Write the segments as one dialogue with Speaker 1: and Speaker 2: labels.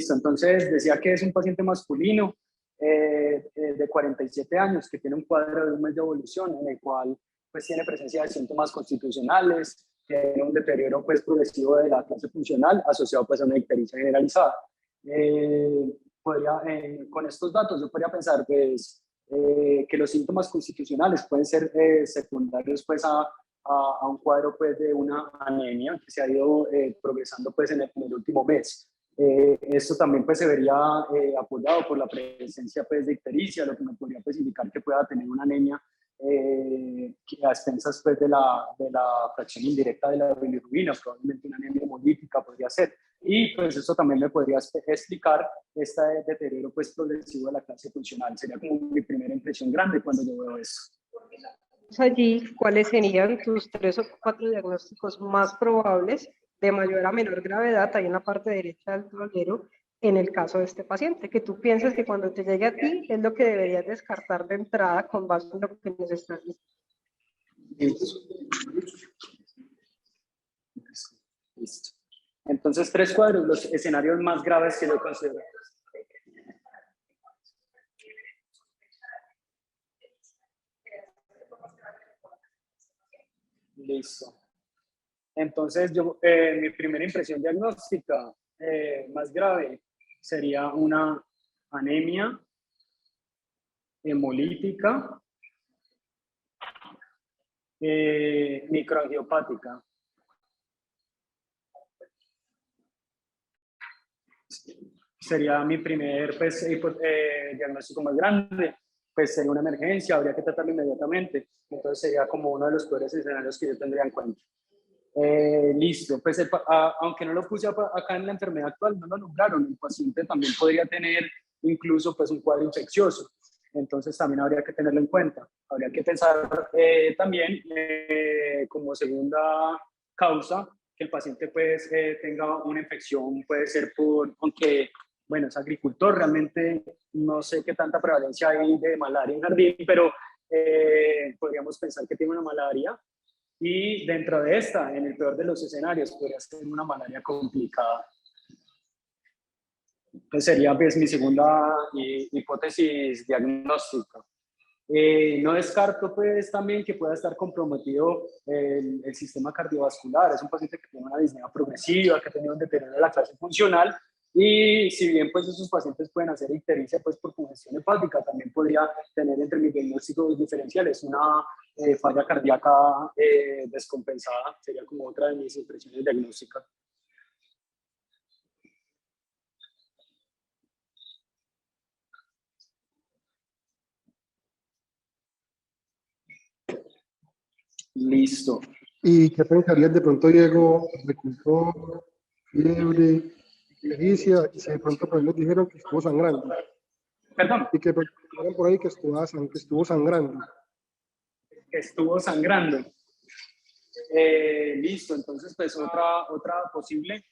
Speaker 1: Listo, entonces decía que es un paciente masculino de 47 años que tiene un cuadro de un mes de evolución en el cual pues tiene presencia de síntomas constitucionales, tiene un deterioro pues progresivo de la clase funcional asociado pues a una ictericia generalizada. Con estos datos yo podría pensar pues, que los síntomas constitucionales pueden ser secundarios pues a un cuadro pues de una anemia que se ha ido progresando pues en el último mes. Esto también pues se vería apoyado por la presencia pues de ictericia, lo que me podría pues indicar que pueda tener una anemia a expensas pues de la fracción indirecta de la bilirrubina, probablemente una anemia hemolítica podría ser. Y pues eso también me podría explicar este deterioro pues progresivo de la clase funcional. Sería como mi primera impresión grande cuando yo veo eso.
Speaker 2: Allí, ¿cuáles serían tus 3 o 4 diagnósticos más probables de mayor a menor gravedad, ahí en la parte derecha del tablero, en el caso de este paciente? Que tú piensas que cuando te llegue a ti es lo que deberías descartar de entrada con base en lo que nos estás diciendo.
Speaker 1: Listo. Entonces, 3 cuadros, los escenarios más graves que yo considero. Listo. Entonces, mi primera impresión diagnóstica más grave sería una anemia hemolítica microangiopática. Sería mi primer pues, diagnóstico más grande. Pues sería una emergencia, habría que tratarlo inmediatamente. Entonces sería como uno de los peores escenarios que yo tendría en cuenta. Listo, pues aunque no lo puse acá en la enfermedad actual, no lo nombraron. El paciente también podría tener incluso pues un cuadro infeccioso. Entonces también habría que tenerlo en cuenta. Habría que pensar también como segunda causa que el paciente pues tenga una infección, puede ser aunque bueno, es agricultor, realmente no sé qué tanta prevalencia hay de malaria en jardín, pero podríamos pensar que tiene una malaria y dentro de esta, en el peor de los escenarios, podría ser una malaria complicada. Entonces sería pues, mi segunda hipótesis diagnóstica. No descarto pues también que pueda estar comprometido el sistema cardiovascular. Es un paciente que tiene una disnea progresiva, que ha tenido un deterioro de la clase funcional y si bien pues esos pacientes pueden hacer ictericia pues por congestión hepática, también podría tener entre mis diagnósticos diferenciales una falla cardíaca descompensada. Sería como otra de mis impresiones diagnósticas. Listo.
Speaker 3: ¿Y qué pensarías de pronto, Diego? Agricultor, fiebre, ictericia, y si de pronto por ahí nos dijeron que estuvo sangrando.
Speaker 1: Perdón.
Speaker 3: Y que por ahí que estuvo sangrando.
Speaker 1: Estuvo sangrando. Listo, entonces pues otra posible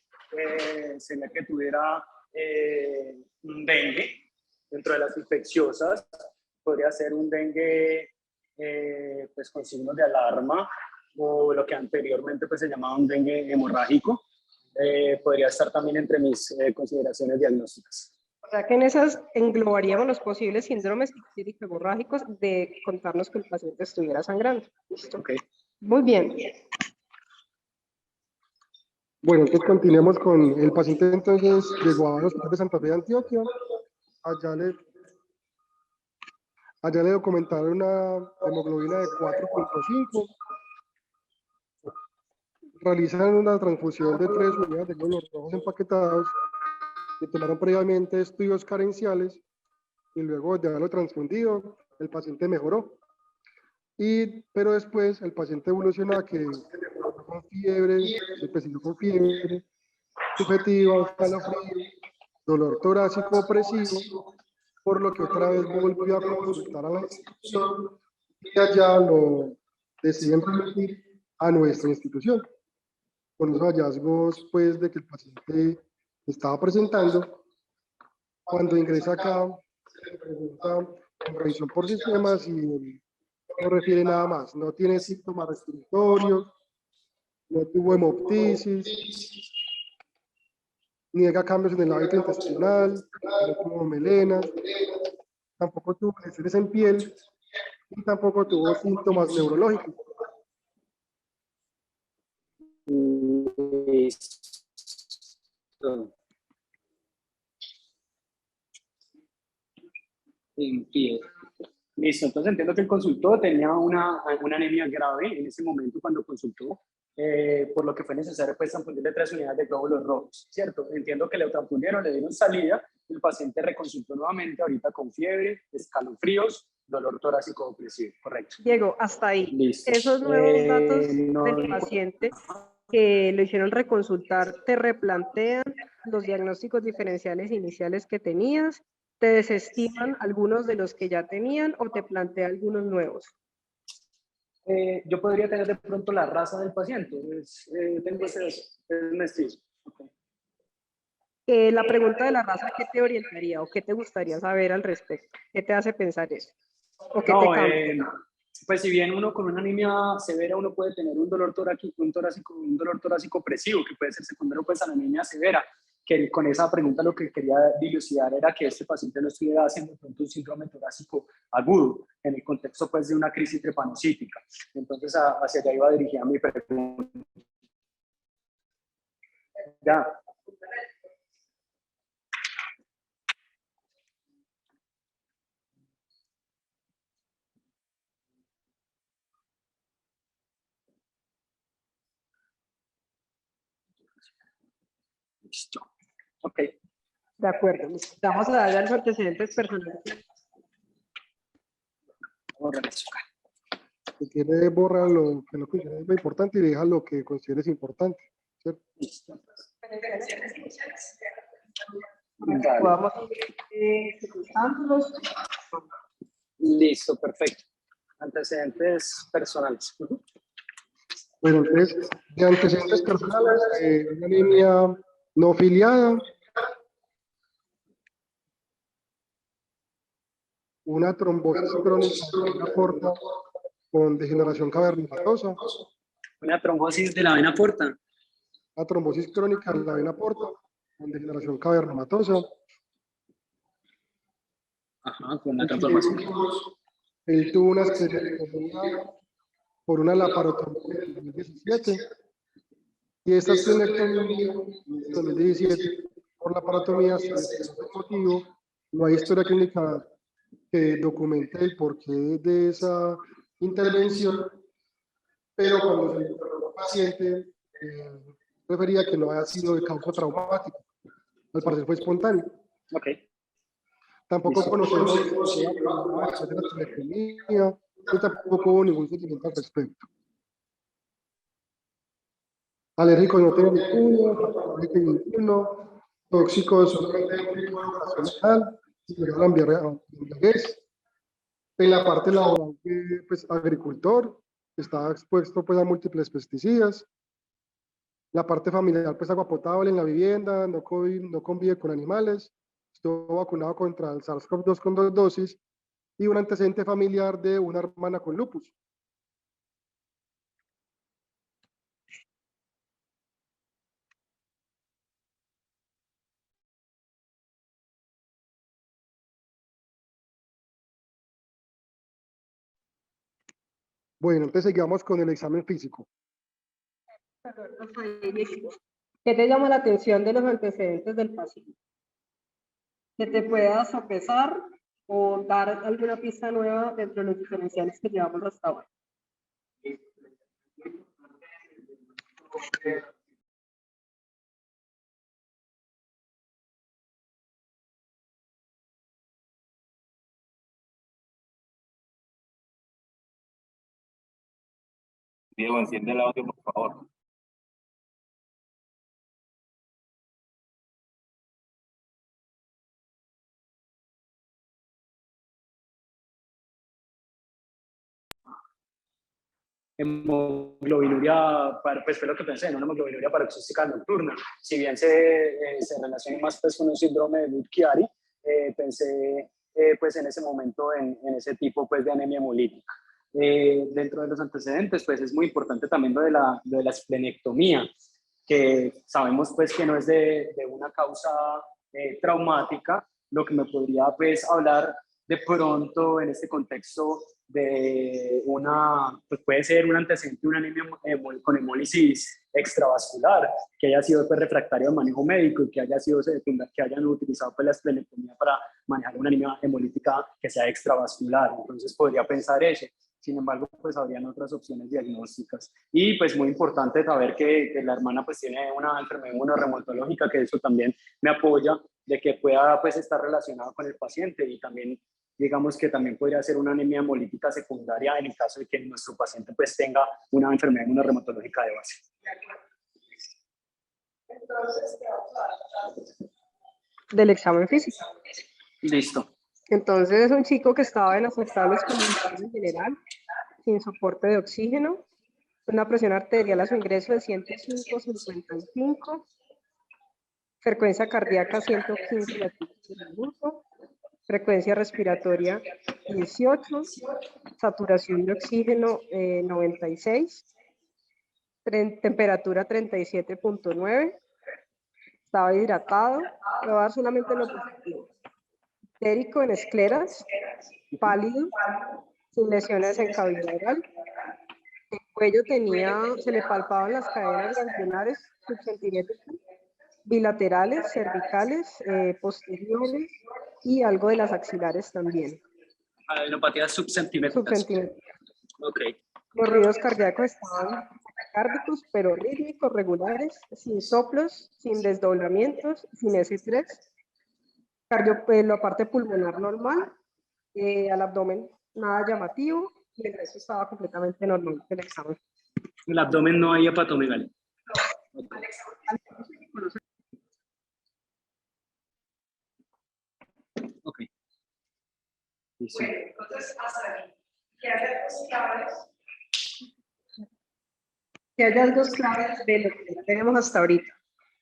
Speaker 1: sería que tuviera un dengue dentro de las infecciosas. Podría ser un dengue pues con signos de alarma o lo que anteriormente pues se llamaba un dengue hemorrágico. Podría estar también entre mis consideraciones diagnósticas.
Speaker 2: O sea que en esas englobaríamos los posibles síndromes ictílicos hemorrágicos de contarnos que el paciente estuviera sangrando. ¿Listo?
Speaker 1: Okay.
Speaker 2: Muy bien.
Speaker 3: Bueno, entonces continuemos con el paciente. Entonces llegó al hospital de Santa Fe de Antioquia. Allá le documentaron una hemoglobina de 4.5. Realizan una transfusión de 3 unidades de glóbulos rojos empaquetados. Le tomaron previamente estudios carenciales y luego de haberlo transfundido, el paciente mejoró. Pero después el paciente evolucionó a que con fiebre, se presentó con fiebre, subjetiva, escalofrío, dolor torácico opresivo, por lo que otra vez volvió a consultar a la institución y allá lo deciden remitir a nuestra institución. Con los hallazgos pues de que el paciente estaba presentando, cuando ingresa acá, se le pregunta en revisión por sistemas y no refiere nada más, no tiene síntomas respiratorios, no tuvo hemoptisis, niega cambios en el hábito intestinal, no tuvo melena, tampoco tuvo lesiones en piel y tampoco tuvo síntomas neurológicos.
Speaker 1: Listo. En piel. Listo, entonces entiendo que el consultor tenía una anemia grave en ese momento cuando consultó, por lo que fue necesario pues transfundirle 3 unidades de glóbulos rojos, ¿cierto? Entiendo que le transfundieron, le dieron salida, el paciente reconsultó nuevamente ahorita con fiebre, escalofríos, dolor torácico opresivo, correcto.
Speaker 2: Diego, hasta ahí.
Speaker 1: Listo.
Speaker 2: Esos nuevos datos
Speaker 1: No,
Speaker 2: del paciente que lo hicieron reconsultar, ¿te replantean los diagnósticos diferenciales iniciales que tenías? ¿Te desestiman algunos de los que ya tenían o te plantea algunos nuevos?
Speaker 1: Yo podría tener de pronto la raza del paciente, tengo es mestizo.
Speaker 2: La pregunta de la raza, ¿qué te orientaría o qué te gustaría saber al respecto? ¿Qué te hace pensar eso? ¿O qué te cambia?
Speaker 1: Pues si bien uno con una anemia severa uno puede tener un dolor torácico opresivo, que puede ser secundario pues a la anemia severa, que con esa pregunta lo que quería dilucidar era que este paciente no estuviera haciendo pronto un síndrome torácico agudo en el contexto pues de una crisis trepanocítica. Entonces hacia allá iba dirigida mi pregunta. Ya. Listo. Ok.
Speaker 2: De acuerdo, vamos a darle a los antecedentes personales.
Speaker 3: Si quiere, borra lo que no consideres muy importante y deja lo que consideres importante, ¿cierto?
Speaker 1: Listo.
Speaker 2: Vamos a ir ejecutándolos.
Speaker 1: Listo, perfecto. Antecedentes personales.
Speaker 3: Bueno, entonces, de antecedentes personales, una anemia no filiada, una trombosis crónica de la vena porta con degeneración cavernomatosa,
Speaker 1: Una trombosis de la vena porta.
Speaker 3: una trombosis crónica de la vena porta con degeneración cavernomatosa.
Speaker 1: Ajá, con una transformación.
Speaker 3: Él tuvo una esplenectomía por una laparotomía en 2017 y esta esplenectomía en 2017 por laparotomía se motivo. No hay historia clínica que documente el porqué de esa intervención, pero cuando se le interrogó al paciente, refería que no había sido de causa traumática. Al parecer fue espontáneo.
Speaker 1: Ok.
Speaker 3: Tampoco conocemos si era después de la esplenectomía, y tampoco hubo ningún seguimiento al respecto. Alérgicos no tiene ninguno, tóxicos solamente un tipo operacional, la embriaguez. En la parte laboral, pues agricultor, está expuesto pues a múltiples pesticidas. La parte familiar, pues agua potable en la vivienda, no convive con animales, estuvo vacunado contra el SARS-CoV-2 con 2 dosis y un antecedente familiar de una hermana con lupus. Bueno, entonces seguimos con el examen físico.
Speaker 2: ¿Qué te llama la atención de los antecedentes del paciente? Que te puedas sopesar o dar alguna pista nueva dentro de los diferenciales que llevamos hasta ahora.
Speaker 4: Diego, enciende el audio, por favor.
Speaker 1: Hemoglobinuria, pues fue lo que pensé, ¿no? Una hemoglobinuria paroxística nocturna. Si bien se relaciona más pues, con un síndrome de Budd-Chiari, pensé pues en ese momento en ese tipo pues, de anemia hemolítica. Dentro de los antecedentes, pues es muy importante también lo de la esplenectomía. que sabemos pues que no es de una causa traumática, lo que me podría pues hablar de pronto en este contexto de pues puede ser un antecedente de una anemia con hemólisis extravascular, que haya sido pues, refractario al manejo médico y que haya sido que hayan utilizado pues, la esplenectomía para manejar una anemia hemolítica que sea extravascular. Entonces podría pensar eso. Sin embargo, pues habrían otras opciones diagnósticas. Y pues muy importante saber que la hermana pues tiene una enfermedad inmunorreumatológica, que eso también me apoya de que pueda pues estar relacionado con el paciente, y también digamos que también podría ser una anemia hemolítica secundaria en el caso de que nuestro paciente pues tenga una enfermedad inmunorreumatológica de base.
Speaker 2: Del examen físico.
Speaker 1: Listo.
Speaker 2: Entonces es un chico que estaba en aceptables condiciones en general, sin soporte de oxígeno, una presión arterial a su ingreso de 105/55, frecuencia cardíaca 115 latidos por minuto, frecuencia respiratoria 18, saturación de oxígeno 96, temperatura 37.9, estaba hidratado, le voy a dar solamente lo positivo. Histérico en escleras, pálido, sin lesiones en cavidad oral. El cuello se le palpaban las cadenas ganglionares subcentimétricas, bilaterales, cervicales, posteriores y algo de las axilares también.
Speaker 1: Adenopatías subcentimétricas. Ok.
Speaker 2: Los ruidos cardíacos estaban cárdicos, pero rítmicos, regulares, sin soplos, sin desdoblamientos, sin S3. La parte pulmonar normal, al abdomen nada llamativo, y el resto estaba completamente normal del examen.
Speaker 1: El abdomen no hay hepatomegalia. Ok. Sí.
Speaker 2: Entonces, hasta aquí. ¿Qué hallazgos claves? ¿Qué hallazgos claves de lo que tenemos hasta ahorita?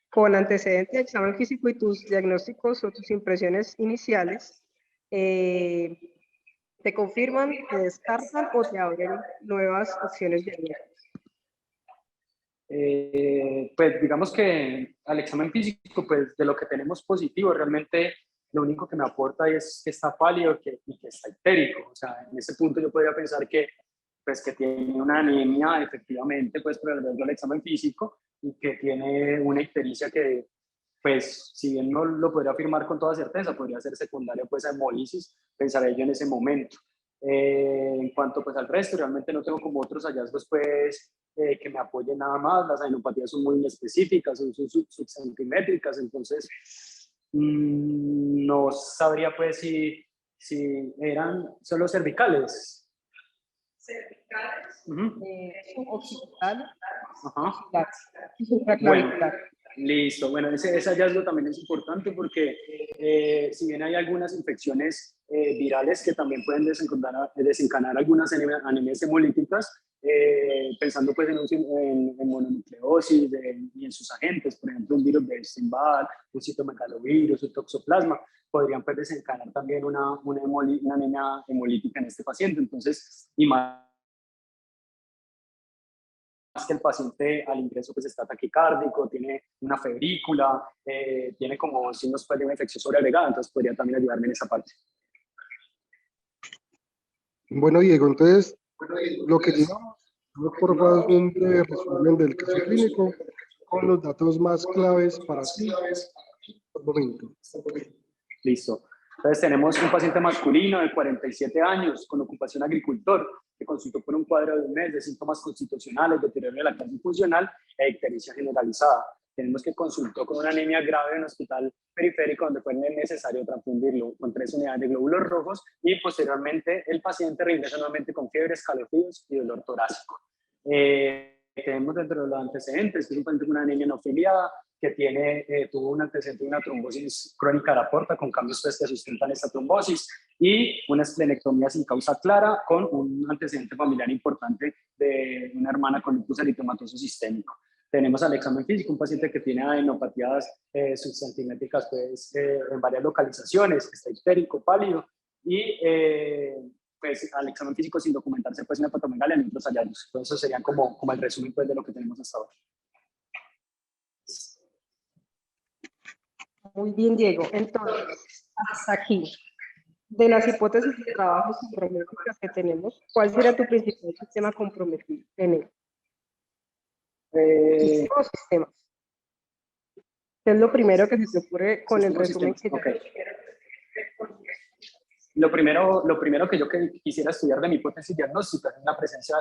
Speaker 2: Con antecedente de examen físico y tus diagnósticos o tus impresiones iniciales, ¿te confirman, te descartan o te abren nuevas opciones diagnósticas?
Speaker 1: Pues digamos que al examen físico, pues de lo que tenemos positivo, realmente lo único que me aporta es que está pálido y que está ictérico. O sea, en ese punto yo podría pensar que, pues, que tiene una anemia efectivamente, pues por el resto del examen físico, y que tiene una ictericia que, pues, si bien no lo podría afirmar con toda certeza, podría ser secundaria pues a hemólisis, pensaré yo en ese momento. En cuanto pues al resto, realmente no tengo como otros hallazgos pues que me apoyen nada más. Las adenopatías son muy inespecíficas, son subcentimétricas, entonces no sabría pues si eran solo cervicales.
Speaker 2: Cervicales,
Speaker 1: Occipital.
Speaker 2: occipital y
Speaker 1: Bueno,
Speaker 2: supraclavicular.
Speaker 1: listo. Bueno, ese hallazgo también es importante porque si bien hay algunas infecciones virales que también pueden desencadenar algunas anemias hemolíticas, pensando pues en mononucleosis y en sus agentes, por ejemplo, un virus de Epstein-Barr, un citomegalovirus, un toxoplasma, podrían pues desencadenar también una anemia hemolítica en este paciente. Entonces, y más que el paciente al ingreso pues está taquicárdico, tiene una febrícula, tiene como signos pues, de una infección sobreagregada, entonces podría también ayudarme en esa parte.
Speaker 3: Bueno, Diego, entonces, lo que llevamos, por favor, un breve resumen del caso clínico con los datos más claves para ti por momento.
Speaker 1: Listo. Entonces tenemos un paciente masculino de 47 años con ocupación agricultor que consultó por un cuadro de un mes de síntomas constitucionales, deterioro de la clase funcional e ictericia generalizada. Tenemos que consultó con una anemia grave en un hospital periférico donde fue necesario transfundirlo con 3 unidades de glóbulos rojos, y posteriormente el paciente reingresa nuevamente con fiebre, escalofríos y dolor torácico. Tenemos dentro de los antecedentes que es un paciente con una anemia no filiada, que tuvo un antecedente de una trombosis crónica de la porta con cambios pues, que sustentan esta trombosis, y una esplenectomía sin causa clara con un antecedente familiar importante de una hermana con lupus eritematoso sistémico. Tenemos al examen físico un paciente que tiene adenopatías subcentimétricas pues, en varias localizaciones, está ictérico, pálido, y pues al examen físico sin documentarse pues una hepatomegalia ni otros hallazgos. Entonces eso sería como el resumen pues, de lo que tenemos hasta ahora.
Speaker 2: Muy bien, Diego. Entonces, hasta aquí. De las hipótesis de trabajo psicométricas que tenemos, ¿cuál será tu principal sistema comprometido en él?
Speaker 1: Eh,
Speaker 2: Todos sistemas. ¿Qué es lo primero que se te ocurre con el
Speaker 1: sistemas,
Speaker 2: resumen que ya
Speaker 1: ok. Lo primero que yo quisiera estudiar de mi hipótesis diagnóstica es la presencia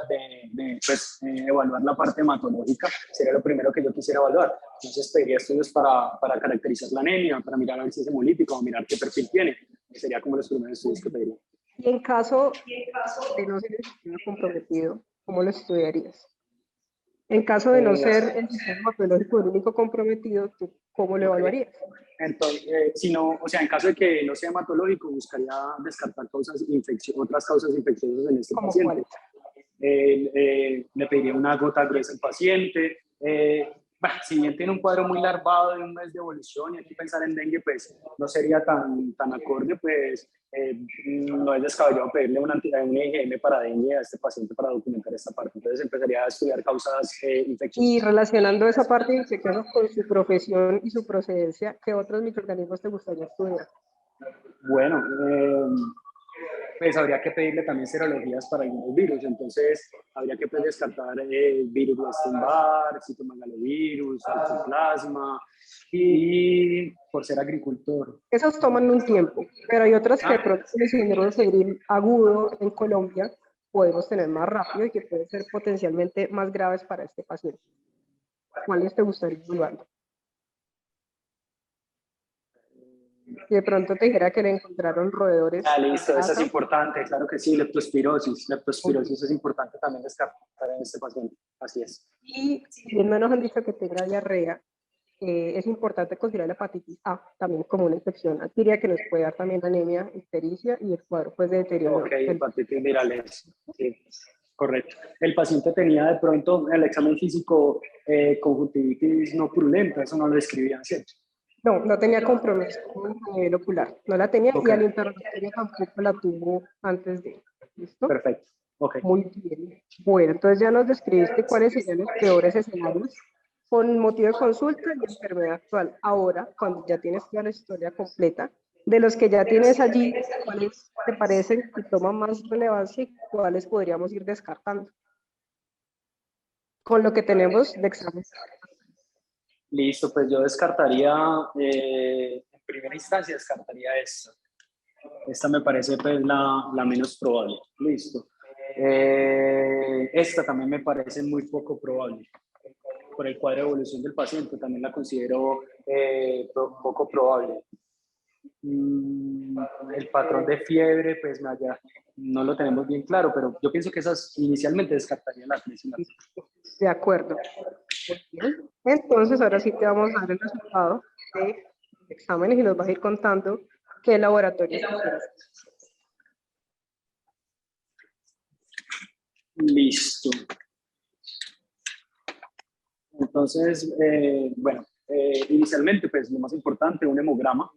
Speaker 1: pues, evaluar la parte hematológica, sería lo primero que yo quisiera evaluar. Entonces pediría estudios para caracterizar la anemia, para mirar a ver si es hemolítico o mirar qué perfil tiene. Sería como los primeros estudios que pediría.
Speaker 2: Y en caso de no ser el sistema comprometido, ¿cómo lo estudiarías? En caso de no ser el sistema hematológico el único comprometido, ¿tú cómo lo evaluarías?
Speaker 1: Entonces, si no, o sea, en caso de que no sea hematológico, buscaría descartar otras causas infecciosas en este
Speaker 2: ¿Cómo
Speaker 1: paciente. Le pediría una gota gruesa al paciente. Si bien tiene un cuadro muy larvado de un mes de evolución y hay que pensar en dengue, pues no sería tan acorde, pues no es descabellado pedirle un IgM para dengue a este paciente para documentar esta parte. Entonces empezaría a estudiar causas infecciosas.
Speaker 2: Y relacionando esa parte infecciosa con su profesión y su procedencia, ¿qué otros microorganismos te gustaría estudiar?
Speaker 1: Bueno, pues habría que pedirle también serologías para algunos virus, entonces habría que descartar virus Epstein-Barr, citomegalovirus, toxoplasma, y por ser agricultor.
Speaker 2: Esos toman un tiempo, pero hay otras que de pronto con el síndrome febril agudo en Colombia podemos tener más rápido y que pueden ser potencialmente más graves para este paciente. ¿Cuáles te gustaría evaluar? Si de pronto te dijera que le encontraron roedores.
Speaker 1: Listo, eso es importante, claro que sí, leptospirosis. Leptospirosis es importante también descartar en este paciente, así es.
Speaker 2: Y bien no nos han dicho que tenga diarrea, es importante considerar la hepatitis A también como una infección adquirida que nos puede dar también anemia, ictericia y el cuadro pues, de deterioro.
Speaker 1: Ok, hepatitis virales, sí, correcto. El paciente tenía de pronto el examen físico conjuntivitis no purulenta, eso no lo describían, ¿cierto?
Speaker 2: No, no tenía compromiso a nivel ocular, no la tenía y al interrogatorio tampoco la tuvo antes de. ¿Listo?
Speaker 1: Perfecto, ok.
Speaker 2: Muy bien. Bueno, entonces ya nos describiste cuáles serían los peores escenarios con motivo de consulta y enfermedad actual. Ahora, cuando ya tienes toda la historia completa, de los que ya tienes allí, ¿cuáles te parecen que toman más relevancia y cuáles podríamos ir descartando? Con lo que tenemos de examen.
Speaker 1: Listo, pues yo descartaría, en primera instancia descartaría esta. Esta me parece pues la menos probable. Listo. Esta también me parece muy poco probable. Por el cuadro de evolución del paciente también la considero poco probable. El patrón de fiebre, pues no lo tenemos bien claro, pero yo pienso que esas inicialmente descartaría las medicinas.
Speaker 2: De acuerdo. Bien. Entonces, ahora sí te vamos a dar el resultado de exámenes y nos vas a ir contando qué laboratorios quieres.
Speaker 1: Listo. Entonces, bueno, inicialmente, pues lo más importante, un hemograma.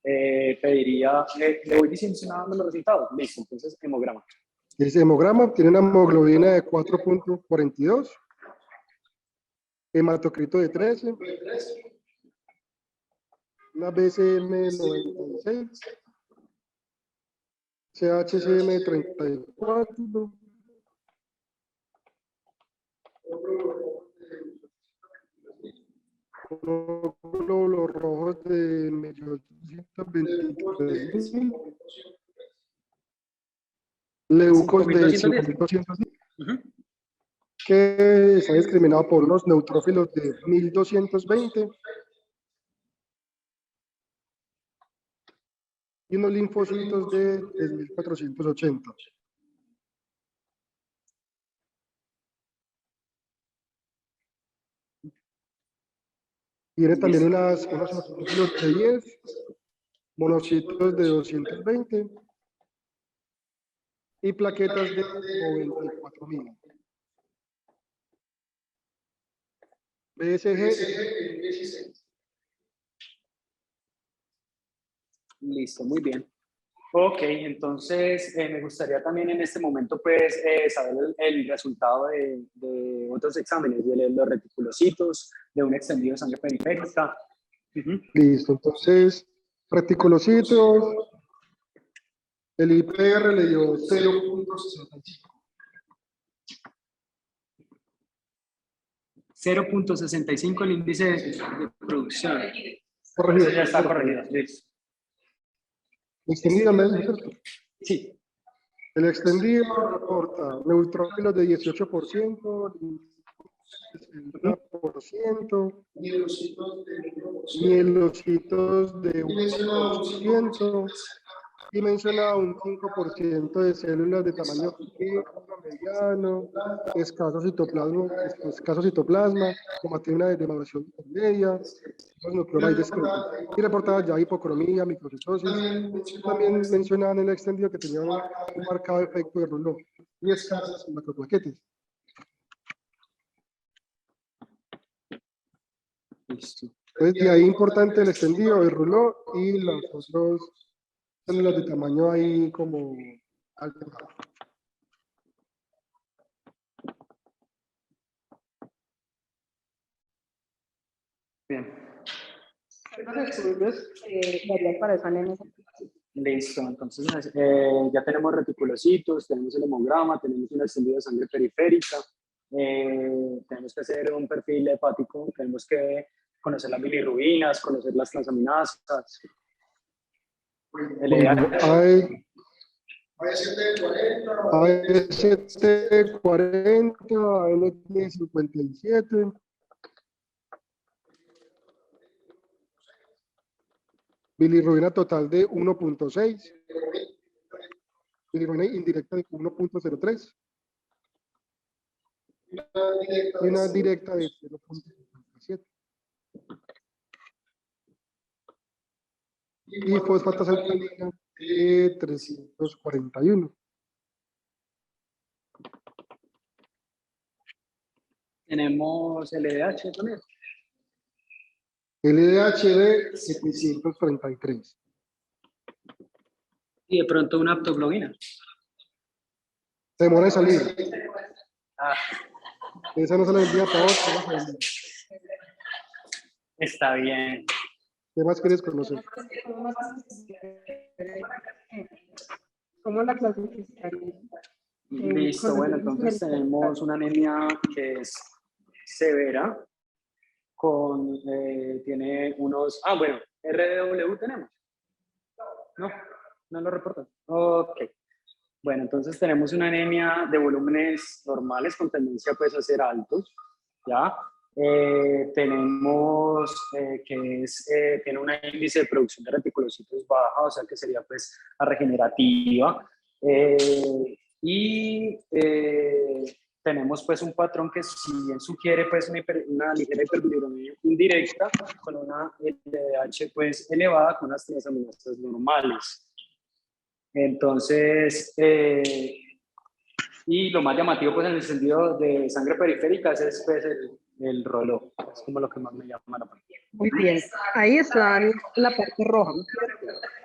Speaker 1: Pediría, le voy diciendo si nada más los resultados. Listo, entonces hemograma.
Speaker 3: Ese hemograma tiene una hemoglobina de 4.42, hematocrito de 13, una BCM 96, CHCM 34, glóbulos rojos de 1.823.000, leucos de 5.210, que está discriminado por unos neutrófilos de 1.220 y unos linfocitos de 3.480. Tiene también unos neutrófilos de 10, monocitos de 220 y plaquetas de 94.000. BSG.
Speaker 1: Listo, muy bien. Ok, entonces me gustaría también en este momento pues saber el resultado de otros exámenes, de los reticulocitos, de un extendido de sangre periférica,
Speaker 3: Listo, entonces, reticulocitos, el IPR le dio 0.65.
Speaker 1: 0.65 el índice de producción.
Speaker 3: Corregido.
Speaker 1: Eso ya está corregido. Listo.
Speaker 3: Extendido, me dijo, ¿cierto?
Speaker 1: Sí.
Speaker 3: El extendido reporta neutrófilos de 18%, 60%, mielocitos de 1%, y menciona un 5% de células de tamaño pequeño, mediano, escaso citoplasma, cromatina de maduración intermedia, los nucleoides y reportada ya hipocromía, microcitosis. También mencionaban en el extendido que tenía un marcado efecto de Rouleau y escasas macroplaquetas.
Speaker 1: Listo.
Speaker 3: Entonces, de ahí importante el extendido, el Rouleau y los otros células de tamaño ahí como alto.
Speaker 1: Bien.
Speaker 2: Los estudios darían para esa anemia.
Speaker 1: Listo. Entonces, ya tenemos reticulocitos, tenemos el hemograma, tenemos un extendido de sangre periférica. Tenemos que hacer un perfil hepático, tenemos que conocer las bilirrubinas, conocer las transaminasas.
Speaker 3: Hay AST40, ANT57, bilirrubina total de 1.6, bilirrubina indirecta de 1.03 y una directa de 0.57. Y fosfato alcalina de 341.
Speaker 1: Tenemos LDH también.
Speaker 3: LDH de 733.
Speaker 1: Y de pronto una aptoglobina.
Speaker 3: Se demora en salir.
Speaker 1: Ah,
Speaker 3: Esa no se la envía para otro.
Speaker 1: está bien.
Speaker 3: ¿Qué más quieres conocer?
Speaker 2: ¿Cómo la clasificarían?
Speaker 1: Listo, bueno, entonces tenemos una anemia que es severa, tiene unos, bueno, RDW tenemos. No lo reportan. Ok. Bueno, entonces tenemos una anemia de volúmenes normales con tendencia pues a ser altos, ¿ya? Tenemos tiene un índice de producción de reticulocitos baja, o sea que sería pues a regenerativa. Tenemos pues un patrón que si bien sugiere pues una ligera hiperbilirubinemia indirecta con una LDH pues elevada con unas transaminasas normales. Entonces, y lo más llamativo pues en el sentido de sangre periférica es pues el Rouleau, es como lo que más me llama la atención.
Speaker 2: Muy bien, ahí está la parte roja,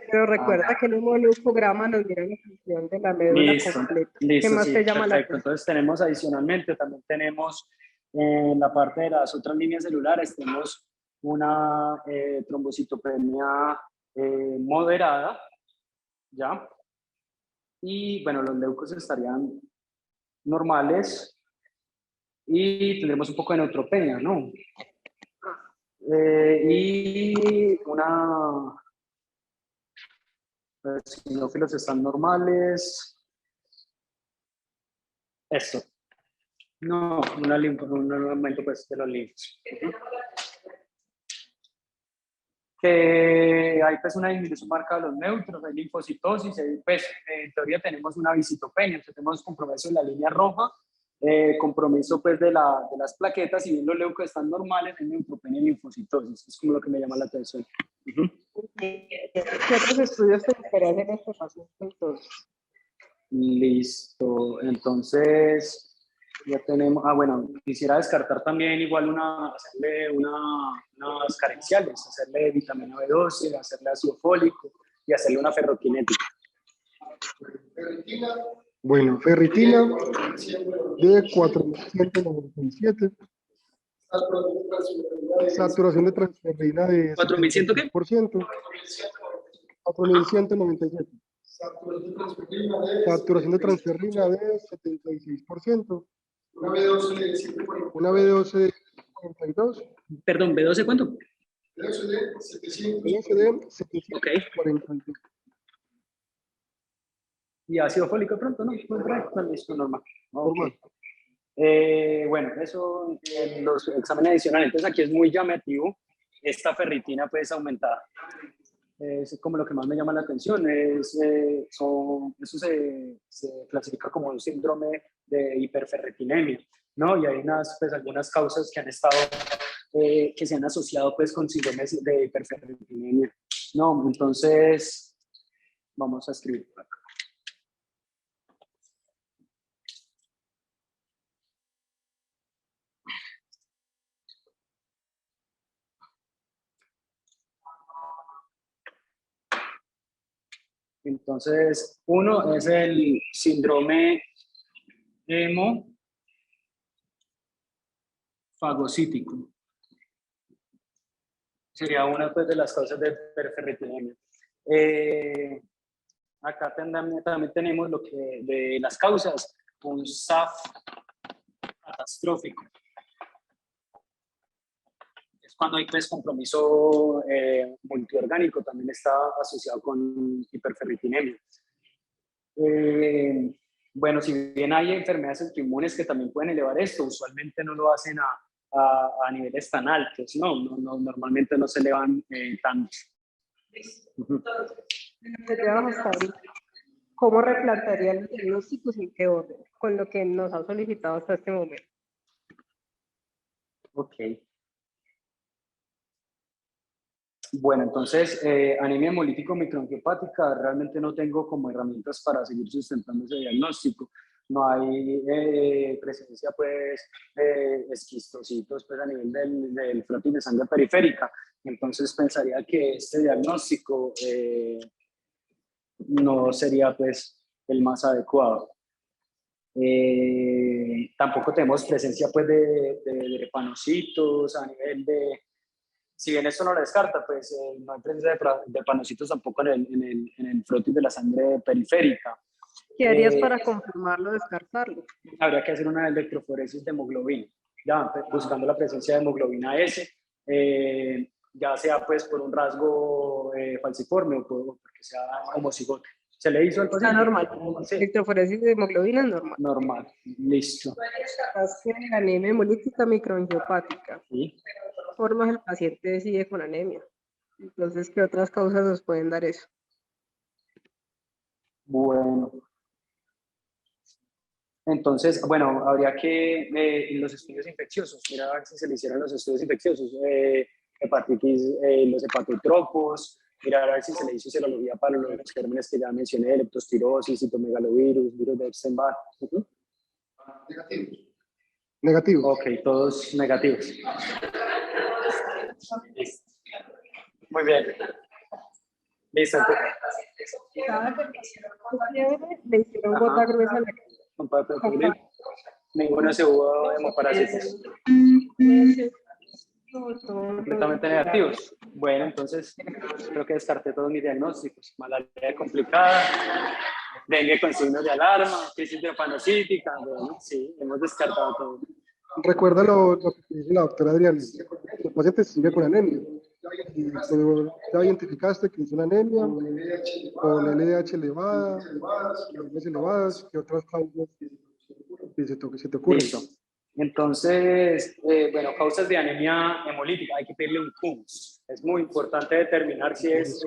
Speaker 2: pero recuerda que el homoleucograma nos diera la función de la médula completa.
Speaker 1: Listo,
Speaker 2: ¿Qué más
Speaker 1: sí,
Speaker 2: te llama la
Speaker 1: perfecto.
Speaker 2: atención?
Speaker 1: Entonces tenemos adicionalmente, también tenemos en la parte de las otras líneas celulares, tenemos una trombocitopenia moderada, ¿ya? Y bueno, los leucos estarían normales y tendremos un poco de neutropenia, ¿no? Y los eosinófilos están normales. Esto. No, un aumento pues, de los linfos. Que hay pues una disminución marcada de los neutros, hay linfocitosis, pues en teoría tenemos una visitopenia, entonces tenemos compromiso en la línea roja, compromiso pues de las plaquetas, y bien los leucos están normales, hay neutropenia y linfocitosis, es como lo que me llama la atención.
Speaker 2: ¿Qué otros estudios te gustaría en este paciente entonces?
Speaker 1: Listo, entonces ya tenemos, bueno, quisiera descartar también igual hacerle unas carenciales, hacerle vitamina B12, hacerle ácido fólico y hacerle una ferroquinética.
Speaker 3: Bueno, ferritina de 4.197, Saturación de transferrina de
Speaker 1: 4100 ¿qué?
Speaker 3: 76%. 4197. Saturación de transferrina de 76%. Una B12 de 42.
Speaker 1: Perdón, ¿B12 cuánto?
Speaker 3: B12 de
Speaker 1: Ok.
Speaker 3: 742.
Speaker 1: ¿Y ácido fólico de pronto? No, listo, normal. Ok.
Speaker 3: Normal.
Speaker 1: Bueno, eso en los exámenes adicionales. Entonces aquí es muy llamativo esta ferritina pues aumentada. Es como lo que más me llama la atención. Eso se clasifica como un síndrome de hiperferritinemia, ¿no? Y hay algunas causas que han estado, que se han asociado pues con síndromes de hiperferritinemia, ¿no? Entonces, vamos a escribir por acá. Entonces, uno es el síndrome hemofagocítico. Sería una pues, de las causas de hiperferritinemia. Acá también tenemos lo que de las causas, un SAF catastrófico. Es cuando hay pues, compromiso multiorgánico, también está asociado con hiperferritinemia. Bueno, si bien hay enfermedades autoinmunes que también pueden elevar esto, usualmente no lo hacen a niveles tan altos, normalmente no se elevan tanto.
Speaker 2: ¿Cómo replantearían los diagnósticos y en qué orden? Con lo que nos han solicitado hasta este momento.
Speaker 1: Ok. Bueno, entonces, anemia hemolítico microangiopática, realmente no tengo como herramientas para seguir sustentando ese diagnóstico. No hay presencia, pues, de esquistocitos pues, a nivel del frotis de sangre periférica. Entonces, pensaría que este diagnóstico no sería, pues, el más adecuado. Tampoco tenemos presencia, pues, de drepanocitos a nivel de... Si bien esto no lo descarta, pues no hay presencia de panocitos tampoco en el frotis de la sangre periférica.
Speaker 2: ¿Qué harías para confirmarlo o descartarlo?
Speaker 1: Habría que hacer una electroforesis de hemoglobina, ya, buscando la presencia de hemoglobina S, ya sea pues por un rasgo falciforme o porque sea homocigote. ¿Se le hizo al paciente?
Speaker 2: Está normal.
Speaker 1: Sí.
Speaker 2: Electroforesis de hemoglobina es normal.
Speaker 1: Normal, listo.
Speaker 2: La anemia hemolítica microangiopática.
Speaker 1: ¿Sí?
Speaker 2: Formas el paciente decide con anemia. Entonces, ¿qué otras causas nos pueden dar eso?
Speaker 1: Bueno. Entonces, bueno, habría que los estudios infecciosos, mira a ver si se le hicieron los estudios infecciosos, hepatitis, los hepatotropos, mira a ver si se le hizo serología para los gérmenes que ya mencioné, leptospirosis, citomegalovirus, virus de Epstein-Barr.
Speaker 3: Negativos. Negativos.
Speaker 1: Ok, todos negativos. Muy bien. Listo.
Speaker 2: Le hicieron gota gruesa en la
Speaker 1: Ninguno se hubo hemoparasitas. Completamente negativos. Bueno, entonces creo que descarté todos mis diagnósticos. Malaria complicada, dengue con signos de alarma, crisis drepanocítica. Bueno, sí, hemos descartado todo.
Speaker 3: Recuerda lo que dice la doctora Adriana. El paciente sigue con anemia. Y tú ya identificaste que es una anemia con LDH elevada, elevadas, y otras causas que se te ocurren.
Speaker 1: Listo. Entonces, bueno, causas de anemia hemolítica, hay que pedirle un CUMS. Es muy importante determinar si es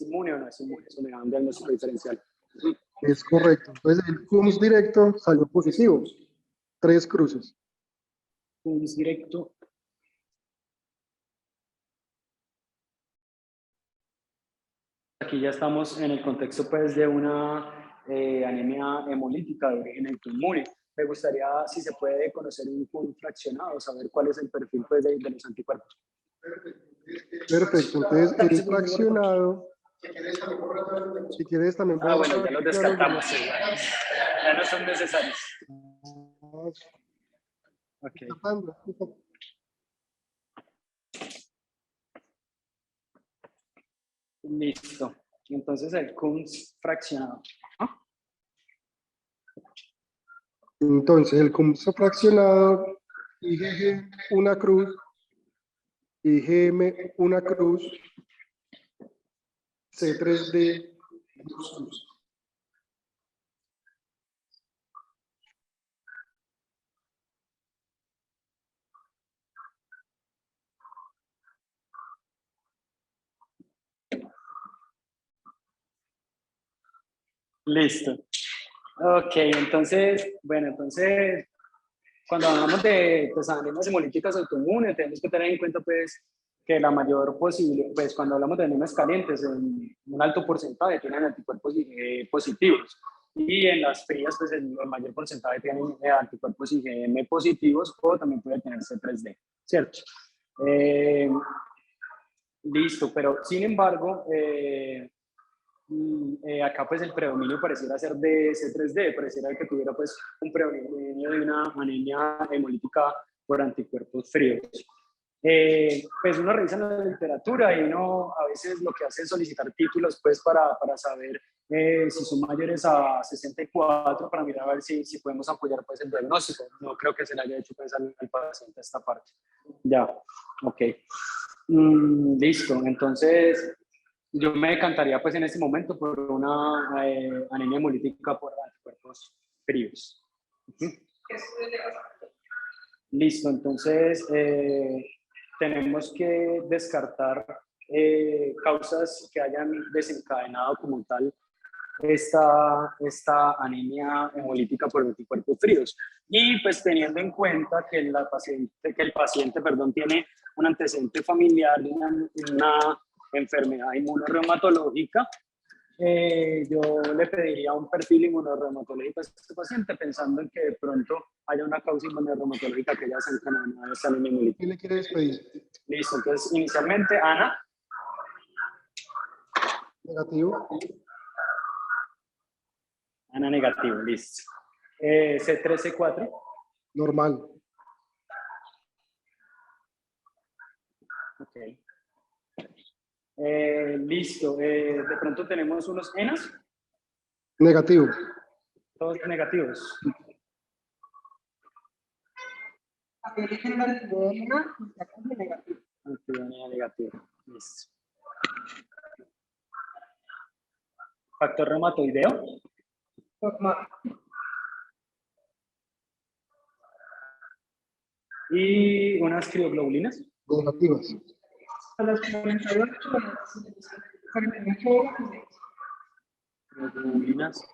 Speaker 1: inmune o no es inmune. Eso me da un diagnóstico diferencial.
Speaker 3: Es correcto. Entonces, el CUMS directo salió positivo. 3 cruces.
Speaker 1: CUMS directo. Aquí ya estamos en el contexto pues, de una anemia hemolítica de origen autoinmune. Me gustaría, si se puede, conocer un CUMS fraccionado, saber cuál es el perfil pues, de los anticuerpos.
Speaker 3: Perfecto. Entonces, el fraccionado, si quieres también...
Speaker 1: Bueno, ya los descartamos. Sí, bueno. Ya no son necesarios.
Speaker 3: Okay.
Speaker 1: Listo. Entonces el Kunz fraccionado.
Speaker 3: Entonces, el cúmulo fraccionado, IgG una cruz, IgM una cruz, C3D dos cruz.
Speaker 1: Listo. Ok, entonces, bueno, entonces, cuando hablamos de pues, anemias hemolíticas autoinmunes, tenemos que tener en cuenta, pues, que la mayor posible, pues, cuando hablamos de anemias calientes, un alto porcentaje tienen anticuerpos positivos. Y en las frías, pues, el mayor porcentaje tienen anticuerpos IgM positivos o también puede tener C3D, ¿cierto? Listo, pero sin embargo, acá pues el predominio pareciera ser de C3D, pareciera que tuviera pues un predominio de una anemia hemolítica por anticuerpos fríos. Pues uno revisa la literatura y uno a veces lo que hace es solicitar títulos pues para saber si son mayores a 64 para mirar a ver si podemos apoyar pues el diagnóstico. No creo que se le haya hecho pues al paciente esta parte. Ya, ok. Listo, entonces yo me decantaría pues en este momento por una anemia hemolítica por anticuerpos fríos. Listo, entonces tenemos que descartar causas que hayan desencadenado como tal esta anemia hemolítica por anticuerpos fríos. Y pues teniendo en cuenta que, el paciente tiene un antecedente familiar de una enfermedad inmunorreumatológica, yo le pediría un perfil inmunorreumatológico a este paciente pensando en que de pronto haya una causa inmunorreumatológica que ya se encadenado a esa anemia hemolítica.
Speaker 3: ¿Quién le quiere despedir?
Speaker 1: Listo, entonces inicialmente Ana.
Speaker 3: Negativo.
Speaker 1: Ana negativo, listo. C3, C4.
Speaker 3: Normal.
Speaker 1: Ok. Listo. De pronto tenemos unos ENAs.
Speaker 3: Negativo.
Speaker 1: Todos negativos. Antidenina negativo. Listo. Factor reumatoideo.
Speaker 2: Normal.
Speaker 1: Y unas crioglobulinas.
Speaker 3: Negativas.
Speaker 2: A las 48 horas. 48 horas.
Speaker 1: Crioglobulinas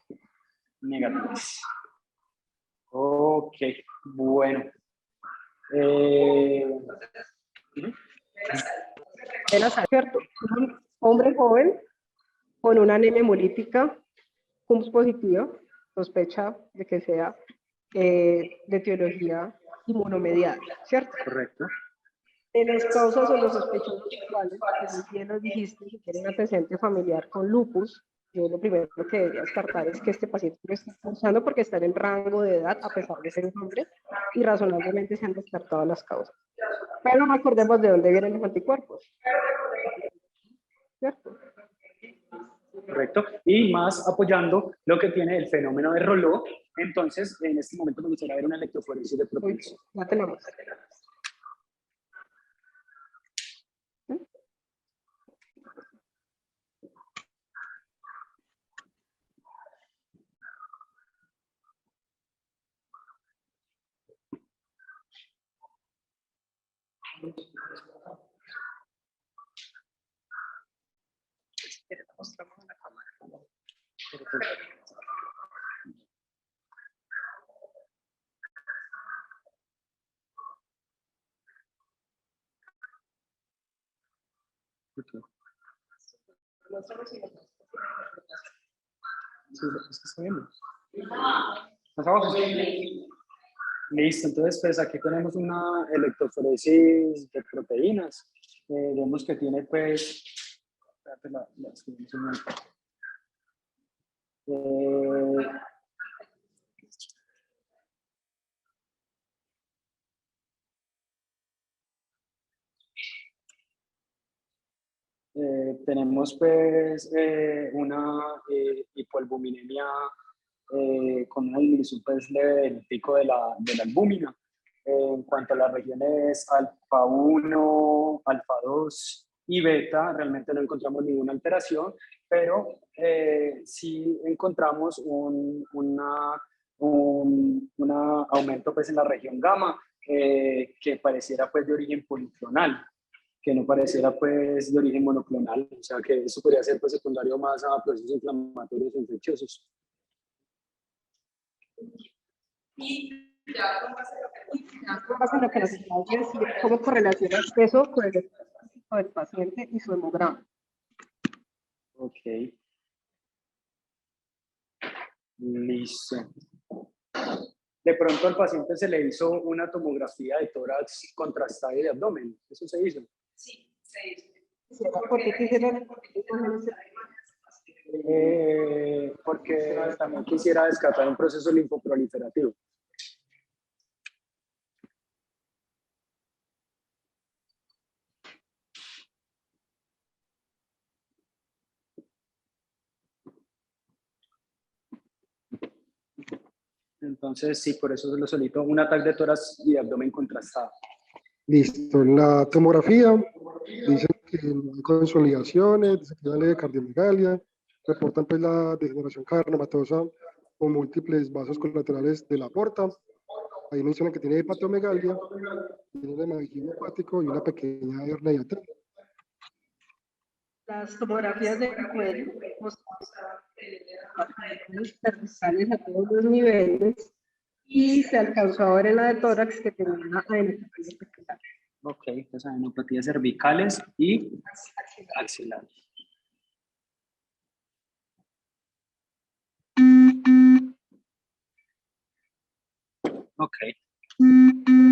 Speaker 1: negativas. Ok, bueno.
Speaker 2: Era cierto. Un hombre joven con una anemia hemolítica CUMS positiva, sospecha de que sea de etiología inmunomediada, ¿cierto?
Speaker 1: Correcto.
Speaker 2: De las causas o los sospechosos actuales, como bien nos dijiste, que tienen antecedente familiar con lupus, yo lo primero que debería descartar es que este paciente lo está cursando porque está en rango de edad, a pesar de ser un hombre, y razonablemente se han descartado las causas. Pero recordemos de dónde vienen los anticuerpos, ¿cierto?
Speaker 1: Correcto. Y más apoyando lo que tiene el fenómeno de Roló. Entonces, en este momento me gustaría ver una electroforesis de propensión.
Speaker 2: Ya tenemos.
Speaker 1: Sí, es que está viendo. Más abajo. Listo, entonces pues aquí tenemos una electroforesis de proteínas. Vemos que tiene pues, espérate, la escribimos un momento. Tenemos pues una hipoalbuminemia con una disminución pues leve del pico de la albúmina. En cuanto a las regiones alfa 1, alfa 2 y beta, realmente no encontramos ninguna alteración, pero sí encontramos un aumento pues en la región gamma que pareciera pues de origen policlonal, que no pareciera pues de origen monoclonal, o sea que eso podría ser pues secundario más a procesos inflamatorios o infecciosos.
Speaker 2: Y ya con base en lo que nos acabas de decir, ¿cómo correlacionas eso con el diagnóstico del paciente y su hemograma?
Speaker 1: Ok. Listo. De pronto al paciente se le hizo una tomografía de tórax contrastada y de abdomen. ¿Eso se hizo?
Speaker 5: Sí, se hizo.
Speaker 2: ¿Por qué quisieron?
Speaker 1: Porque también quisiera descartar un proceso linfoproliferativo. Entonces, sí, por eso lo solicito un ataque de tórax y de abdomen contrastado.
Speaker 3: Listo. En la tomografía dicen que no hay consolidaciones, dicen que no hay leve cardiomegalia, reportan pues la degeneración cardiomatosa con múltiples vasos colaterales de la aorta. Ahí mencionan que tiene hepatomegalia, tiene un hematísimo hepático y una pequeña hernia hiatal.
Speaker 2: Las tomografías de cuello mostraban cervicales a todos los niveles y se alcanzó a ver en la de tórax que tenía una adenopatía cervical.
Speaker 1: Ok, entonces adenopatías cervicales y axilares. Ok.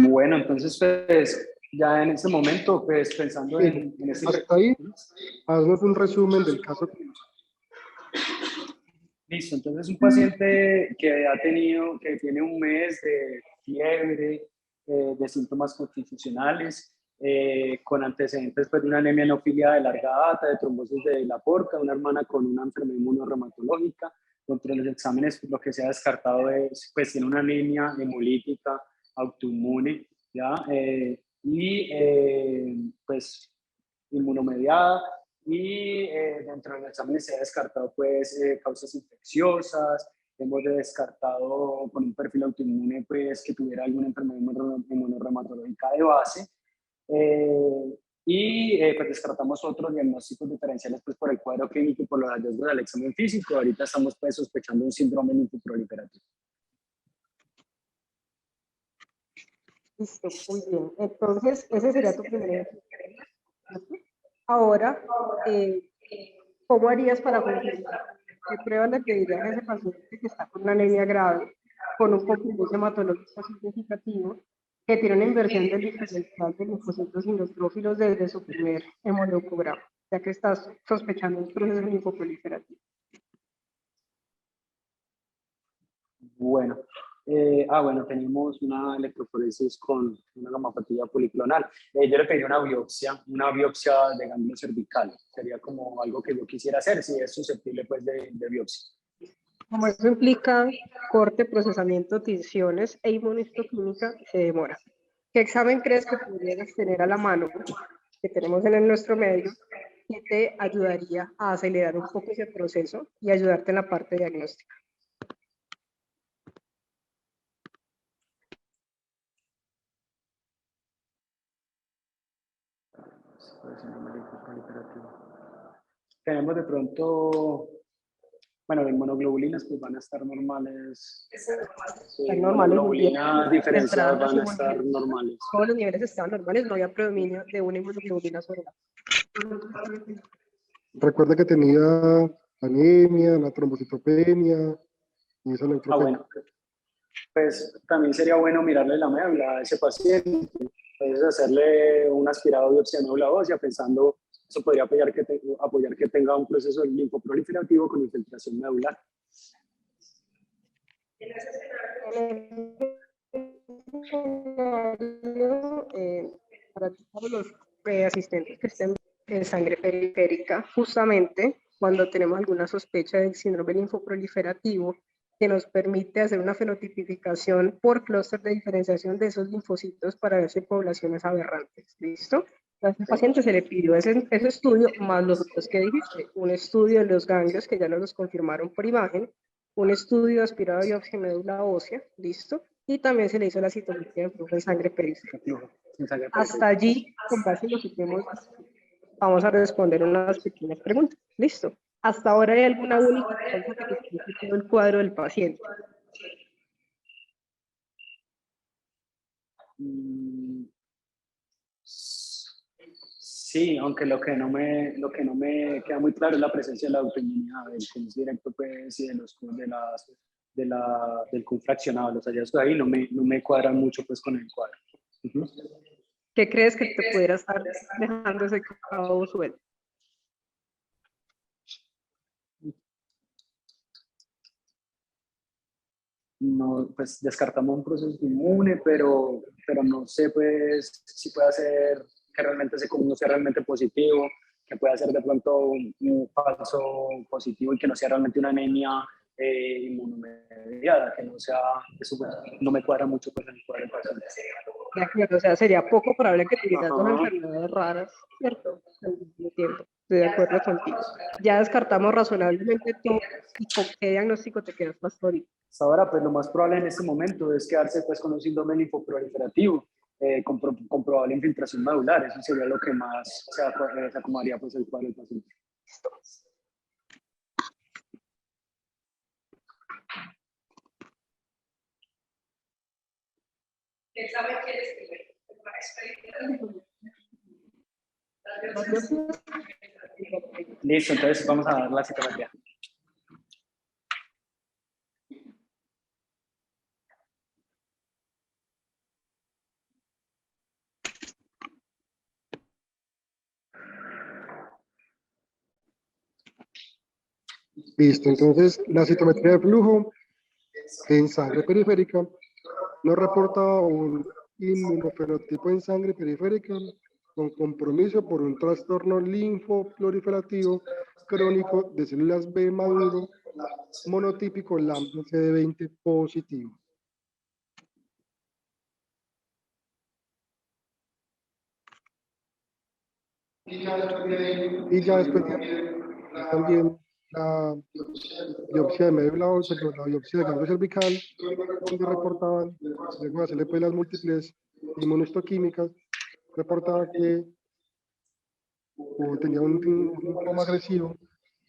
Speaker 1: Bueno, entonces pues ya en ese momento, pues pensando en ese...
Speaker 3: Hasta ahí, haznos un resumen del caso.
Speaker 1: Listo, entonces un paciente que tiene un mes de fiebre, de síntomas constitucionales, con antecedentes pues, de una anemia neofilia de larga data, de trombosis de la porta, una hermana con una enfermedad inmunorreumatológica. Dentro de los exámenes lo que se ha descartado es, pues tiene una anemia hemolítica autoinmune, ¿ya? Pues inmunomediada, y dentro del examen se ha descartado pues causas infecciosas, hemos descartado con un perfil autoinmune pues que tuviera alguna enfermedad inmunorreumatológica de base, pues descartamos otros diagnósticos diferenciales pues por el cuadro clínico y por los hallazgos del examen físico. Ahorita estamos pues sospechando un síndrome linfoproliferativo.
Speaker 2: Listo, muy bien. Entonces, ese sería tu primer ejemplo. Ahora, ¿cómo harías para confirmar? ¿Qué pruebas le pedirías a ese paciente que está con una anemia grave, con un complejo hematológico significativo, que tiene una inversión del diferencial de linfocitos y neutrófilos desde su primer hemoleucograma, ya que estás sospechando un proceso linfoproliferativo?
Speaker 1: Bueno, bueno, tenemos una electroforesis con una gamapatía policlonal. Yo le pedí una biopsia de ganglio cervical. Sería como algo que yo quisiera hacer, si es susceptible pues de biopsia.
Speaker 2: Como eso implica corte, procesamiento, tinciones e inmunistoquímica, se demora. ¿Qué examen crees que pudieras tener a la mano, que tenemos en nuestro medio, que te ayudaría a acelerar un poco ese proceso y ayudarte en la parte diagnóstica?
Speaker 1: Tenemos de pronto, bueno, de monoglobulinas pues van a estar normales.
Speaker 2: Están normales,
Speaker 1: Monoglobulinas diferenciadas van a estar
Speaker 2: normales.
Speaker 1: normales.
Speaker 2: Todos los niveles estaban normales, no había predominio de una inmunoglobulina sobre la.
Speaker 3: Recuerda que tenía anemia, la trombocitopenia y esa neutropenia.
Speaker 1: Bueno, pues también sería bueno mirarle la médula a ese paciente. Entonces hacerle un aspirado biopsia de médula ósea pensando eso podría apoyar que tenga un proceso linfoproliferativo con infiltración medular.
Speaker 2: Para todos los asistentes que estén en sangre periférica, justamente cuando tenemos alguna sospecha del síndrome linfoproliferativo, que nos permite hacer una fenotipificación por clúster de diferenciación de esos linfocitos para ver si hay poblaciones aberrantes. ¿Listo? A este paciente se le pidió ese estudio más los otros que dijiste, un estudio de los ganglios que ya nos los confirmaron por imagen, un estudio aspirado de biopsia en médula ósea, ¿listo? Y también se le hizo la citometría de flujo en sangre periférica. Hasta allí, con base en lo que tenemos, vamos a responder unas pequeñas preguntas. ¿Listo? Hasta ahora, ¿hay alguna única causa que explique todo el cuadro del paciente?
Speaker 1: Sí, aunque lo que no me queda muy claro es la presencia de la autoinmunidad, del CUM directo, pues, y de los CUM del CUM fraccionado. Los hallazgos ahí no me cuadran mucho, pues, con el cuadro.
Speaker 2: ¿Qué crees que te pudiera estar dejando ese cabo suelto?
Speaker 1: No, pues descartamos un proceso inmune, pero no sé, pues, si puede hacer que realmente ese CUM no sea realmente positivo, que pueda ser de pronto un falso positivo y que no sea realmente una anemia inmunomediada, que no sea, eso pues, no me cuadra mucho pues, en el cuadro del paciente.
Speaker 2: De acuerdo, o sea, sería poco probable que tuvieras dos enfermedades raras, ¿cierto? Al mismo tiempo. Estoy de acuerdo contigo. Ya descartamos razonablemente todo. ¿Y con qué diagnóstico te quedas más ahorita?
Speaker 1: Hasta ahora, pues lo más probable en este momento es quedarse pues, con un síndrome linfoproliferativo con probable infiltración medular. Eso sería lo que más se acomodaría pues, el cuadro del paciente.
Speaker 2: Listo.
Speaker 5: ¿Qué examen quieres escribir?
Speaker 1: Listo, entonces vamos a dar la citología.
Speaker 3: Listo, entonces la citometría de flujo en sangre periférica nos reporta un inmunofenotipo en sangre periférica con compromiso por un trastorno linfoproliferativo crónico de células B maduro monotípico lambda CD20 positivo. Y ya después también la biopsia de médula ósea, la biopsia de ganglio cervical, donde reportaban, luego de hacerle pues las múltiples inmunohistoquímicas, reportaba que tenía un linfoma agresivo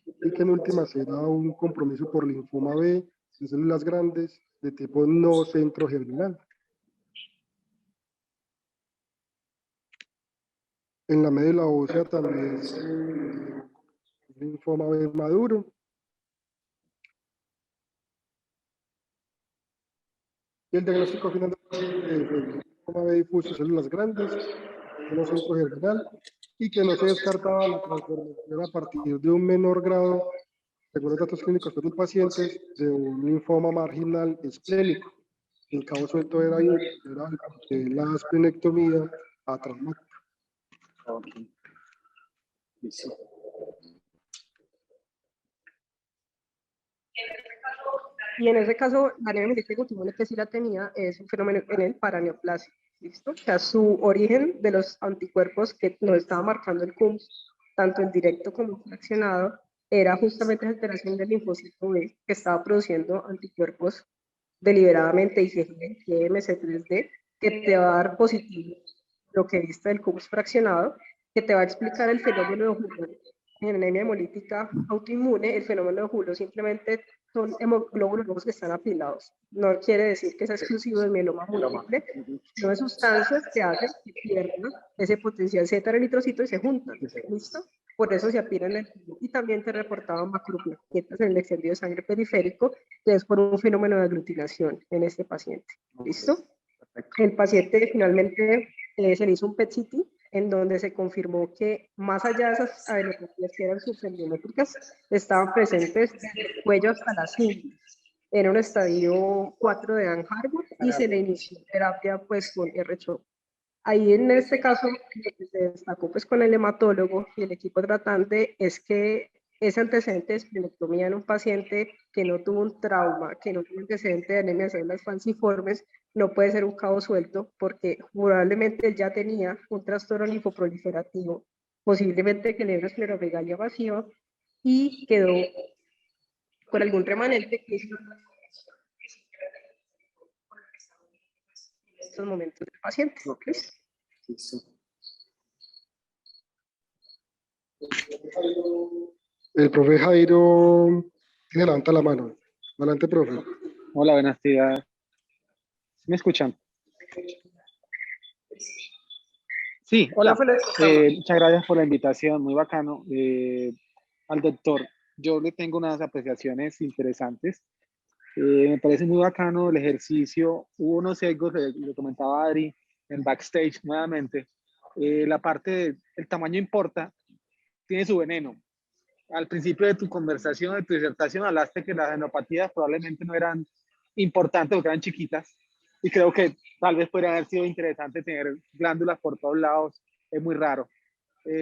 Speaker 3: y que en últimas era un compromiso por linfoma B de células grandes de tipo no centrogerminal. En la médula ósea también linfoma B maduro. Y el diagnóstico final de linfoma B difuso, células grandes, no centrogerminal, y que no se descartaba la transformación a partir de un menor grado, según los datos clínicos del paciente, de un linfoma marginal esplénico. El cabo suelto era la esplenectomía atraumática.
Speaker 1: Okay. Listo.
Speaker 2: Y en ese caso, la anemia hemolítica multimodal que sí la tenía es un fenómeno en el paraneoplasia. ¿Listo? O sea, su origen de los anticuerpos que nos estaba marcando el CUMS, tanto en directo como en fraccionado, era justamente la alteración del linfocito B que estaba produciendo anticuerpos deliberadamente IgG, MC3D, que te va a dar positivo lo que viste del CUMS fraccionado, que te va a explicar el fenómeno de Hullo. En anemia hemolítica autoinmune, el fenómeno de Hullo simplemente son hemoglóbulos rojos que están apilados. No quiere decir que sea exclusivo del mieloma múltiple, no de sustancias que hacen que pierdan ese potencial Z eritrocito y se juntan. ¿Listo? Por eso se apilan el tubo. Y también te reportaban macroplaquetas en el extendido de sangre periférico, que es por un fenómeno de aglutinación en este paciente. ¿Listo? El paciente finalmente se le hizo un PET-CT en donde se confirmó que más allá de esas adenopatías que eran subsendiométricas, estaban presentes desde el cuello hasta las ingles. Era un estadio 4 de Ann Harwood y se le inició terapia pues con R-CHOP. Ahí en este caso, lo que se destacó pues con el hematólogo y el equipo tratante es que ese antecedente de esplenectomía en un paciente que no tuvo un trauma, que no tuvo antecedente de anemia de células falciformes, no puede ser un cabo suelto porque probablemente él ya tenía un trastorno linfoproliferativo, posiblemente que le dio una escleromegalia masiva y quedó con algún remanente que es en estos momentos del paciente.
Speaker 1: Ok. Listo.
Speaker 3: El profe Jairo tiene levanta la mano. Adelante, profe.
Speaker 1: Hola, buenas días. ¿Me escuchan? Sí, hola. Muchas gracias por la invitación, muy bacano. Al doctor, yo le tengo unas apreciaciones interesantes. Me parece muy bacano el ejercicio. Hubo unos sesgos, lo comentaba Adri, en backstage nuevamente. La parte del tamaño importa, tiene su veneno. Al principio de tu conversación, de tu disertación, hablaste que las adenopatías probablemente no eran importantes porque eran chiquitas. Y creo que tal vez podría haber sido interesante tener glándulas por todos lados. Es muy raro.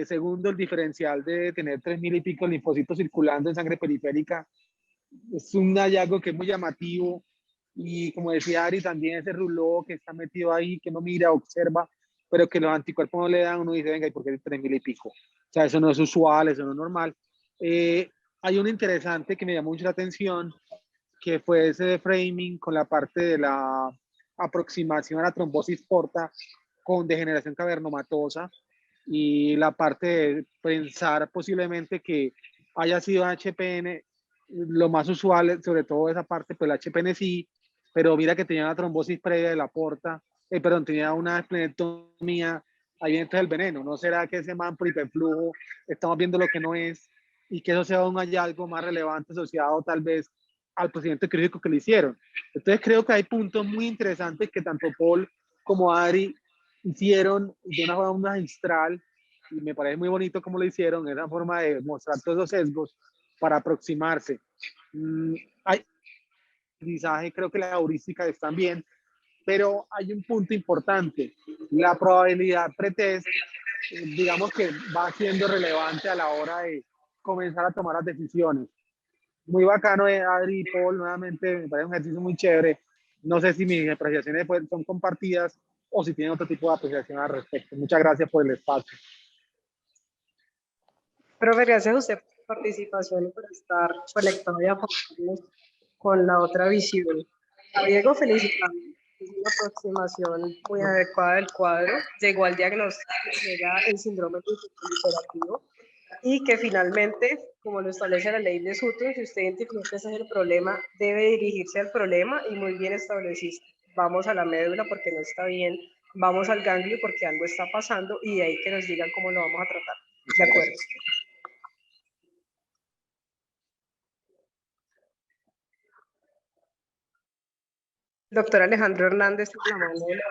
Speaker 1: Segundo, el diferencial de tener 3.000 y pico linfocitos circulando en sangre periférica es un hallazgo que es muy llamativo. Y como decía Ari, también ese ruló que está metido ahí, que no mira, observa, pero que los anticuerpos no le dan, uno dice, venga, ¿y por qué 3.000 y pico? O sea, eso no es usual, eso no es normal. Hay un interesante que me llamó mucho la atención, que fue ese framing con la parte de la aproximación a la trombosis porta con degeneración cavernomatosa y la parte de pensar posiblemente que haya sido HPN, lo más usual, sobre todo esa parte, pues el HPN sí, pero mira que tenía una trombosis previa de la porta, perdón, tenía una esplenectomía, ahí entra el veneno. ¿No será que ese man por hiperflujo estamos viendo lo que no es y que eso sea un hallazgo más relevante asociado tal vez al procedimiento quirúrgico que le hicieron? Entonces creo que hay puntos muy interesantes que tanto Paul como Adri hicieron de una forma magistral y me parece muy bonito cómo lo hicieron, esa forma de mostrar todos esos sesgos para aproximarse. Hay aprendizaje, creo que la heurística están bien, pero hay un punto importante, la probabilidad pretest, digamos que va siendo relevante a la hora de comenzar a tomar las decisiones. Muy bacano, Adri y Paul, nuevamente, me parece un ejercicio muy chévere. No sé si mis apreciaciones son compartidas o si tienen otro tipo de apreciación al respecto. Muchas gracias por el espacio.
Speaker 2: Profe, gracias a usted por su participación y por estar conectado y apoyarnos con la otra visión. A Diego, felicitando. Es una aproximación muy adecuada del cuadro. Llegó al diagnóstico, llega el síndrome linfoproliferativo y que finalmente, como lo establece la ley de Sutton, si usted identifica que ese es el problema, debe dirigirse al problema y muy bien estableciste. Vamos a la médula porque no está bien, vamos al ganglio porque algo está pasando y de ahí que nos digan cómo lo vamos a tratar. De acuerdo. Doctor Alejandro Hernández, la mano de la...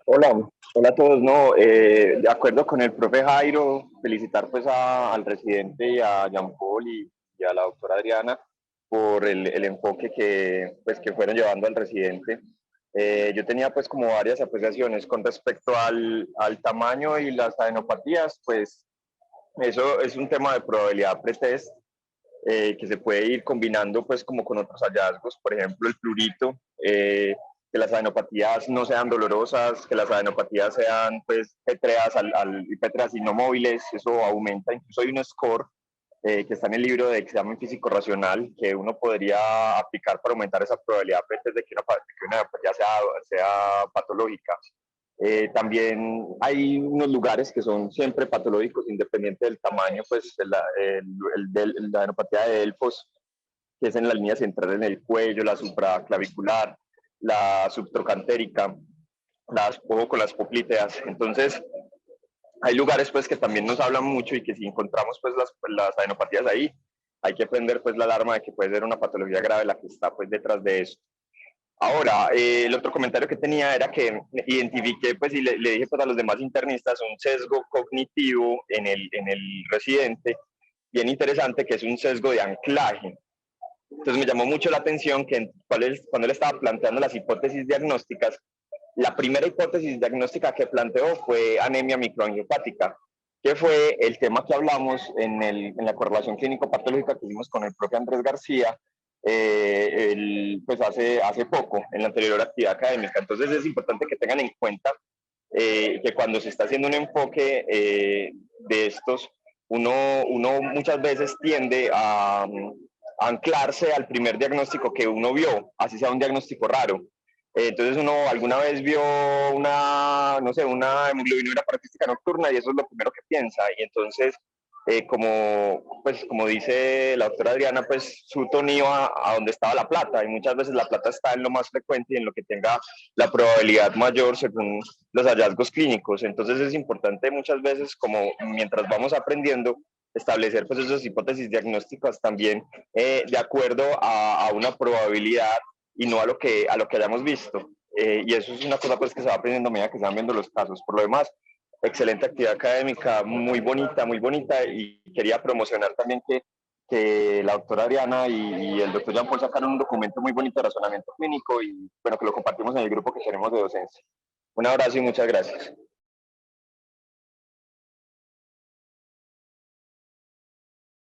Speaker 5: Hola, hola a todos. No, de acuerdo con el profe Jairo, felicitar pues al residente y a Jean Paul y a la doctora Adriana por el enfoque que fueron llevando al residente. Yo tenía pues como varias apreciaciones con respecto al tamaño y las adenopatías, pues eso es un tema de probabilidad pretest que se puede ir combinando pues como con otros hallazgos, por ejemplo el plurito, que las adenopatías no sean dolorosas, que las adenopatías sean pues pétreas y pétreas y no móviles, eso aumenta. Incluso hay un score que está en el libro que se llama Físico Racional, que uno podría aplicar para aumentar esa probabilidad de que una adenopatia sea patológica. También hay unos lugares que son siempre patológicos, independiente del tamaño, pues la adenopatía de Delfos, que es en la línea central en el cuello, la supraclavicular, la subtrocantérica, ojo con las poplíteas. Entonces, hay lugares pues que también nos hablan mucho y que si encontramos pues las adenopatías ahí, hay que prender pues la alarma de que puede ser una patología grave la que está pues detrás de eso. Ahora, el otro comentario que tenía era que identifiqué pues y le dije pues a los demás internistas un sesgo cognitivo en el residente bien interesante, que es un sesgo de anclaje. Entonces me llamó mucho la atención que cuando él estaba planteando las hipótesis diagnósticas, La primera hipótesis diagnóstica que planteó fue anemia microangiopática, que fue el tema que hablamos en la correlación clínico-patológica que hicimos con el propio Andrés García, pues hace poco, en la anterior actividad académica. Entonces es importante que tengan en cuenta que cuando se está haciendo un enfoque de estos, uno muchas veces tiende a anclarse al primer diagnóstico que uno vio, así sea un diagnóstico raro. Entonces uno alguna vez vio no sé, una hemoglobinura paroxística nocturna y eso es lo primero que piensa. Y entonces, como dice la doctora Adriana, pues Sutton iba a donde estaba la plata y muchas veces la plata está en lo más frecuente y en lo que tenga la probabilidad mayor según los hallazgos clínicos. Entonces es importante muchas veces, como mientras vamos aprendiendo, establecer pues esas hipótesis diagnósticas también de acuerdo a una probabilidad y no a lo que hayamos visto. Y eso es una cosa pues que se va aprendiendo a medida que se van viendo los casos. Por lo demás, excelente actividad académica, muy bonita, y quería promocionar también que la doctora Adriana y el doctor Jean Paul sacaron un documento muy bonito de razonamiento clínico y bueno, que lo compartimos en el grupo que tenemos de docencia. Un abrazo y muchas gracias.